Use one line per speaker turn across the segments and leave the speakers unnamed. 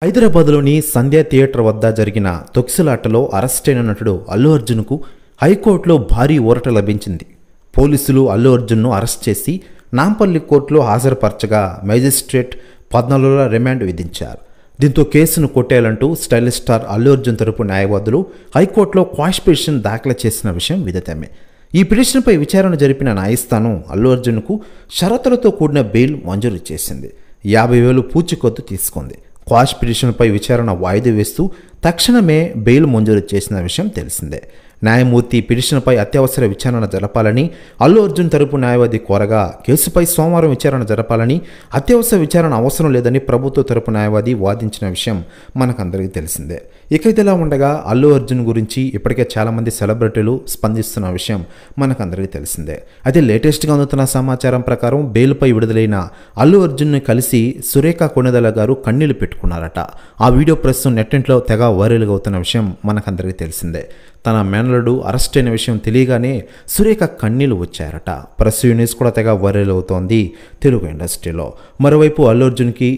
హైదరాబాద్లోని సంధ్యా థియేటర్ వద్ద జరిగిన తొక్కిసలాటలో అరెస్టైన నటుడు అల్లు అర్జున్కు హైకోర్టులో భారీ ఊరట లభించింది. పోలీసులు అల్లు అర్జున్ను అరెస్ట్ చేసి నాంపల్లి కోర్టులో హాజరుపరచగా మేజిస్ట్రేట్ 14 రోజుల రిమాండ్ విధించారు. దీంతో కేసును కొట్టేయాలంటూ స్టైలిష్ స్టార్ అల్లు అర్జున్ తరపు న్యాయవాదులు హైకోర్టులో క్వాష్ పిటిషన్ దాఖలు చేసిన విషయం విదితమే. ఈ పిటిషన్పై విచారణ జరిపిన న్యాయస్థానం అల్లు అర్జున్కు షరతులతో కూడిన బెయిల్ మంజూరు చేసింది. 50,000 పూచీకత్తు తీసుకుంది. క్వాష్ పిటిషన్పై విచారణ వాయిదా వేస్తూ తక్షణమే బెయిల్ మంజూరు చేసిన విషయం తెలిసిందే. న్యాయమూర్తి పిటిషన్పై అత్యవసర విచారణ జరపాలని అల్లు అర్జున్ తరపు న్యాయవాది కోరగా కేసుపై సోమవారం విచారణ జరపాలని, అత్యవసర విచారణ అవసరం లేదని ప్రభుత్వ తరపు న్యాయవాది వాదించిన విషయం మనకందరికీ తెలిసిందే. ఇక ఇదిలా ఉండగా అల్లు అర్జున్ గురించి ఇప్పటికే చాలామంది సెలబ్రిటీలు స్పందిస్తున్న విషయం మనకందరికీ తెలిసిందే. అయితే లేటెస్ట్గా అందుతున్న సమాచారం ప్రకారం బెయిల్పై విడుదలైన అల్లు అర్జున్ని కలిసి సురేఖ కొణిదెల గారు కన్నీళ్లు పెట్టుకున్నారట. ఆ వీడియో ప్రస్తుతం నెట్టింట్లో తెగ వైరల్గా అవుతున్న విషయం మనకందరికీ తెలిసిందే. తన మేనల్లుడు అరెస్ట్ అయిన విషయం తెలియగానే సురేఖ కన్నీళ్లు వచ్చారట. ప్రెస్ న్యూస్ కూడా తెగ వైరల్ అవుతోంది తెలుగు ఇండస్ట్రీలో. మరోవైపు అల్లు అర్జున్కి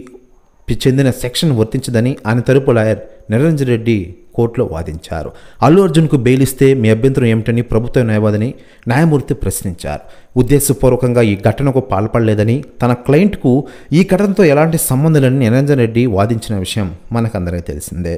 చెందిన సెక్షన్ వర్తించదని ఆయన తరపు లాయర్ నిరంజన్ రెడ్డి కోర్టులో వాదించారు. అల్లు అర్జున్కు బెయిల్ ఇస్తే మీ అభ్యంతరం ఏమిటని ప్రభుత్వ న్యాయవాదిని న్యాయమూర్తి ప్రశ్నించారు. ఉద్దేశపూర్వకంగా ఈ ఘటనకు పాల్పడలేదని, తన క్లయింట్కు ఈ ఘటనతో ఎలాంటి సంబంధం లేదని నిరంజన్ రెడ్డి వాదించిన విషయం మనకందరికీ తెలిసిందే.